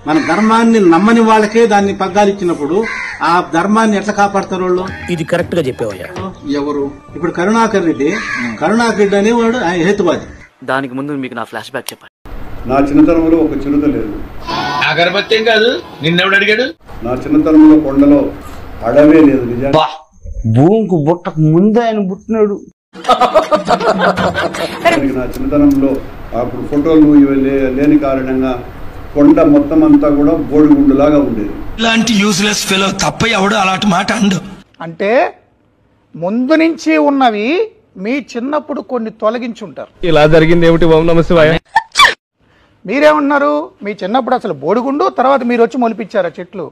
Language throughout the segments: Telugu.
మన ధర్మాన్ని నమ్మని వాళ్ళకే దాన్ని పగ్గాలు ఇచ్చినప్పుడు ఆ ధర్మాన్ని ఎట్లా కాపాడతారు వాళ్ళు? ఇది కరెక్ట్ గా చెప్పేవయ్యా. ఎవరు ఇప్పుడు కరుణాకర్ రెడ్డి అనేవాడు ఆయన హేతువాది. దానికి ముందు మీకు నా ఫ్లాష్ బ్యాక్ చెప్పాలి. నా చిన్నతనంలో ఒక చిరుత లేదు. అగరబత్తి కాదు, నిన్నెవడు అడిగాడు? నా చిన్నతనంలో కొండలో అడవే లేదు. నిజానికి భూమికి బుట్టకు ముందే ఆయన పుట్టినాడు. నా చిన్నతనంలో అప్పుడు ఫోటోలు లేని కారణంగా కొండ మొత్తం అంతా కూడా బోడిగుండులాగా ఉండేది. ఇలాంటి యూజ్లెస్ ఫెలో తప్ప ఎవడు అలాంటి మాట అండు. అంటే ముందు నుంచి ఉన్నవి మీ చిన్నప్పుడు కొన్ని తొలగించుంటారు. ఇలా జరిగింది ఏమిటి? ఓం నమః శివాయ. మీరేమన్నారు? మీ చిన్నప్పుడు అసలు బోడిగుండు, తర్వాత మీరు వచ్చి మొలిపించారా చెట్లు?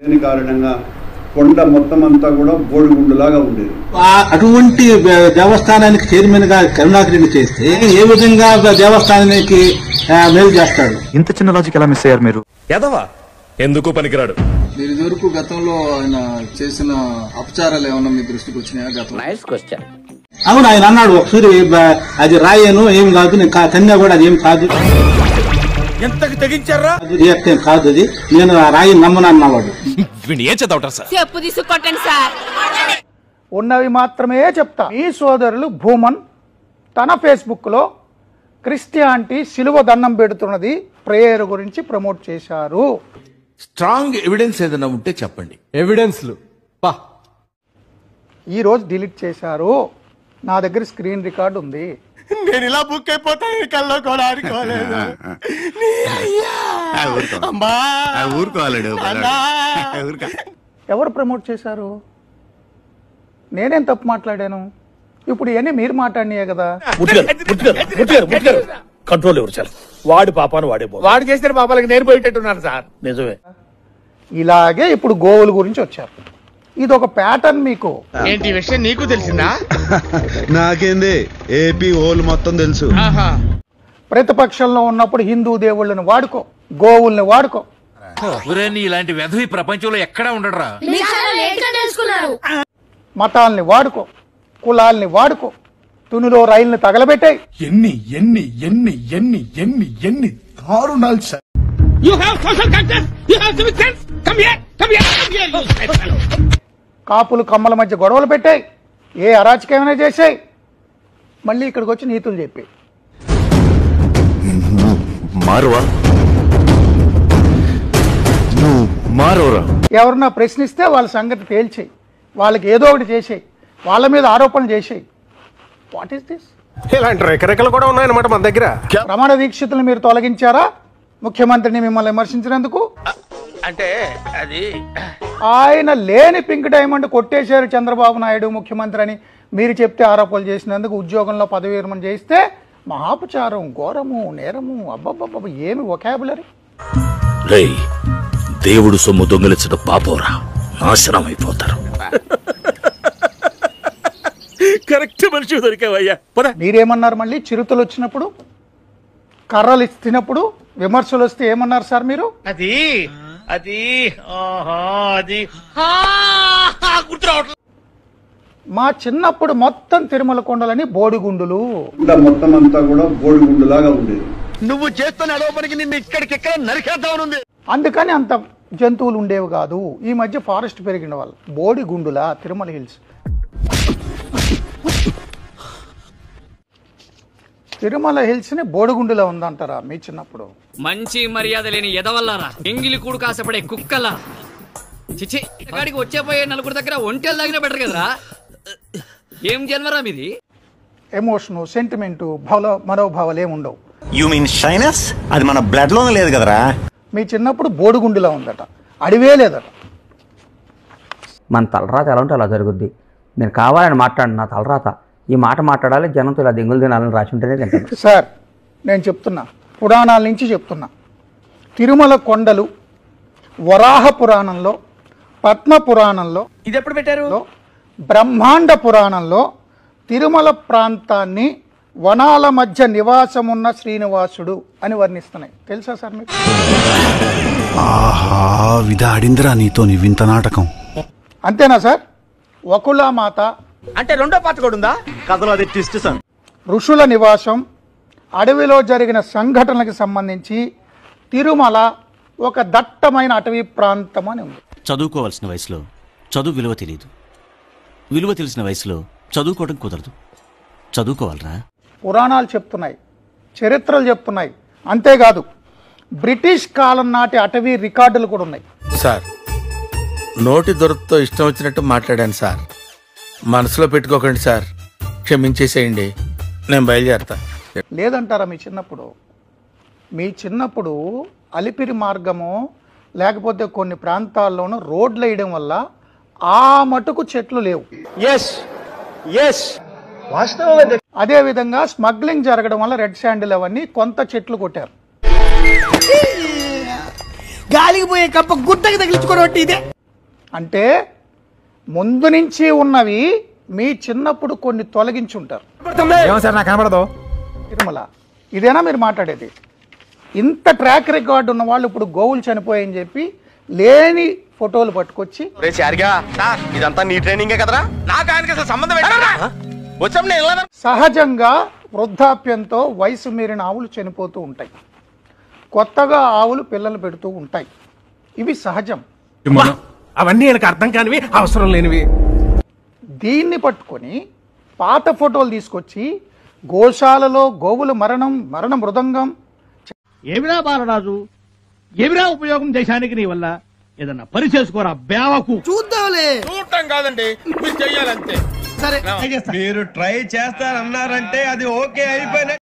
దీని కారణంగా కొండ మొత్తం అంతా కూడా బోడిగుండులాగా ఉండేది. అటువంటి దేవస్థానానికి చైర్మన్ గా కరుణాకర్ రెడ్డి చేస్తే ఏ విధంగా దేవస్థానానికి మేలు చేస్తాడు? ఇంత చిన్న లాజిక్ ఎలా మిస్ అయ్యారు మీరు? ఎదవా ఎందుకు పనికిరాడు. మీరు ఇదివరకు గతంలో ఆయన చేసిన అపచారాలు ఏమన్నా మీ దృష్టికి వచ్చినాయా? గతంలో నైస్ క్వశ్చన్. అవును, ఆయన అన్నాడు ఒకసారి అది రాయను, ఏం కాదు, నేను కన్యా కూడా అది ఏం కాదు, ఎంతకు తెగించారా కాదు, అది నేను రాయి నమ్మను అన్నవాడు. ఉన్నవి మాత్రమే చెప్తా. మీ సోదరులు భూమన్ తన ఫేస్బుక్ లో క్రిస్టియానిటీ సిలువ దండం పెడుతున్నది ప్రేయర్ గురించి ప్రమోట్ చేశారు. స్ట్రాంగ్ ఎవిడెన్స్ ఏదైనా ఉంటే చెప్పండి. ఎవిడెన్స్లు ఈ రోజు డిలీట్ చేశారు. నా దగ్గర స్క్రీన్ రికార్డ్ ఉంది. నేను ఇలా బుక్ అయిపోతాను కల్లో కూడా ఆడుకోలేదు. ఎవరు ప్రమోట్ చేశారు? నేనేం తప్పు మాట్లాడాను? ఇప్పుడు ఇవన్నీ మీరు మాట్లాడినాయే కదా. కంట్రోల్ ఎవరు సార్? వాడి పాపాను వాడు చేసిన పాపాలకి నేను పోయేటట్టున్నాను సార్. నిజమే. ఇలాగే ఇప్పుడు గోవుల గురించి వచ్చారు. ఇది ఒక ప్యాటర్న్. మీకు ఏంటి విషయం నీకు తెలిసిందా? నాకేంది, ఏపీ ఓల్ మొత్తం తెలుసు. ప్రతిపక్షంలో ఉన్నప్పుడు హిందూ దేవుళ్ళని వాడుకో, గోవుల్ని వాడుకో. ఇలాంటి వెధవి ప్రపంచంలో ఎక్కడా ఉండడరా. మతాల్ని వాడుకో, కులాల్ని వాడుకో, తునిలో రైల్ని తగలబెట్టాయి. ఎన్ని ఎన్ని ఎన్ని ఎన్ని ఎన్ని ఎన్ని దారుణాలు సార్. కాపులు కమ్మల మధ్య గొడవలు పెట్టాయి, ఏ అరాచకమైనా చేశాయి. మళ్ళీ ఇక్కడికి వచ్చి నీతులు చెప్పి ఎవరన్నా ప్రశ్నిస్తే వాళ్ళ సంగతి తేల్చేయి, వాళ్ళకి ఏదో ఒకటి చేసేయి, వాళ్ళ మీద ఆరోపణలు చేసేయి. What is this? ఇలాంటి రేఖరేఖలు కూడా ఉన్నాయన్నమాట మన దగ్గర. రమణ దీక్షితులు మీరు తొలగించారా ముఖ్యమంత్రిని మిమ్మల్ని విమర్శించినందుకు? అంటే అది ఆయన లేని పింక్ డైమండ్ కొట్టేశారు చంద్రబాబు నాయుడు ముఖ్యమంత్రి అని మీరు చెప్తే ఆరోపణలు చేసినందుకు ఉద్యోగంలో పదవి విరమణ చేస్తే మహాపచారం, ఘోరము, నేరము. అబ్బబ్బబ్బ, ఏమి వొకాబులరీ. దేవుడు సొమ్ము దొంగిలించడం పాపోరా, నాశనం అయిపోతారు. కరెక్ట్ మనిషి దొరికావయ్యా. మీరేమన్నారు? మళ్ళీ చిరుతలు వచ్చినప్పుడు, కర్రలు ఇచ్చినప్పుడు విమర్శలు వస్తే ఏమన్నారు సార్ మీరు? అది అది మా చిన్నప్పుడు మొత్తం తిరుమల కొండలని బోడిగుండులు, మొత్తం అంతా కూడా బోడిగుండులాగా ఉండేది. నువ్వు చేస్తున్న అడవపనికి నిన్ను ఇక్కడికిక్కడ నరికేద్దామనుంది. అందుకని అంత జంతువులు ఉండేవి కాదు. ఈ మధ్య ఫారెస్ట్ పెరిగిన వాళ్ళు బోడిగుండులా తిరుమల హిల్స్. తిరుమల హిల్స్ ని బోడిగుండులా ఉందంటారా మీ చిన్నప్పుడు? మంచి మర్యాద లేని ఎదవల్లారా, ఎంగిలి కూడు కాసపడే కుక్కలా. చిచి, ఎక్కడికి వచ్చేపోయే నలుగురు దగ్గర ఒంటెలు తాగినా బెటర్ కదరా. ఏం జన్మరా మీది? ఎమోషను, సెంటిమెంటు, మనోభావాలు ఏముండవు. You mean shyness? అది మన బ్లడ్ లోనే లేదు కదరా. మీ చిన్నప్పుడు బోడిగుండులా ఉందట, అడివే లేదట. మన తలరాత ఎలా ఉంటే అలా జరుగుద్ది. నేను కావాలని మాట్లాడిన నా తలరాత ఈ మాట మాట్లాడాలి, జనంతో ఇలా దెంగులు తినాలని రాసి ఉంటేనే తింటాను. సార్ నేను చెప్తున్నా, పురాణాల నుంచి చెప్తున్నా. తిరుమల కొండలు వరాహ పురాణంలో, పద్మ పురాణంలో, ఇది ఎప్పుడు పెట్టారు? బ్రహ్మాండ పురాణంలో తిరుమల ప్రాంతాన్ని వనాల మధ్య నివాసమున్న శ్రీనివాసుడు అని వర్ణిస్తున్నాయి. తెలుసా సార్ మీకు? ఆహా, విధాడిందిరా నీతో నీ వింత నాటకం. అంతేనా సార్? వకులామాత అంటే రెండో పాట కూడా ఉందా? కథలో అది ట్విస్ట్ సార్. ఋషుల నివాసం, అడవిలో జరిగిన సంఘటనలకు సంబంధించి తిరుమల ఒక దట్టమైన అటవీ ప్రాంతం అని ఉంది. చదువుకోవాల్సిన వయసులో చదువు విలువ తెలియదు, విలువ తెలిసిన వయసులో చదువుకోవడం కుదరదు. చదువుకోవాలరా. పురాణాలు చెప్తున్నాయి, చరిత్రలు చెప్తున్నాయి. అంతేకాదు బ్రిటిష్ కాలం నాటి అటవీ రికార్డులు కూడా ఉన్నాయి. సార్, నోటి దొరతో ఇష్టం వచ్చినట్టు మాట్లాడాను సార్. మనసులో పెట్టుకోకండి సార్, క్షమించేసేయండి. నేను బయలుదేరతా. లేదంటారా మీ చిన్నప్పుడు అలిపిరి మార్గము లేకపోతే కొన్ని ప్రాంతాల్లోనూ రోడ్లు వేయడం వల్ల ఆ మటుకు చెట్లు లేవు. అదే విధంగా స్మగ్లింగ్ జరగడం వల్ల రెడ్ శాండిల్ అవన్నీ కొంత చెట్లు కొట్టారు. గాలికి పోయే కప్ప గుట్టకి తగిలించుకోవడం ఇదే. అంటే ముందు నుంచి ఉన్నవి మీ చిన్నప్పుడు కొన్ని తొలగించుంటారు. తిరుమల ఇదేనా మీరు మాట్లాడేది? ఇంత ట్రాక్ రికార్డు ఉన్న వాళ్ళు ఇప్పుడు గోవులు చనిపోయాయని చెప్పి లేని ఫోటోలు పట్టుకొచ్చి ఇదంతా నీ ట్రైనింగే కదరా, నాకు ఆయనకి అసలు సంబంధం సహజంగా వృద్ధాప్యంతో వయసు మీరిన ఆవులు చనిపోతూ ఉంటాయి, కొత్తగా ఆవులు పిల్లలు పెడుతూ ఉంటాయి. ఇవి సహజం. అవన్నీ ఆయనకు అర్థం కానివి, అవసరం లేనివి. దీన్ని పట్టుకొని పాత ఫోటోలు తీసుకొచ్చి గోశాలలో గోవుల మరణ మృదంగం. ఏమిరా బాలరాజు, ఏమిరా ఉపయోగం దేశానికి నీ వల్ల? ఏదన్నా పని చేసుకోరా బేవకు. చూద్దాంలే. చూడటం కాదండి, మీరు చెయ్యాలంతే. సరే మీరు ట్రై చేస్తారన్నారంటే అది ఓకే అయిపోయిన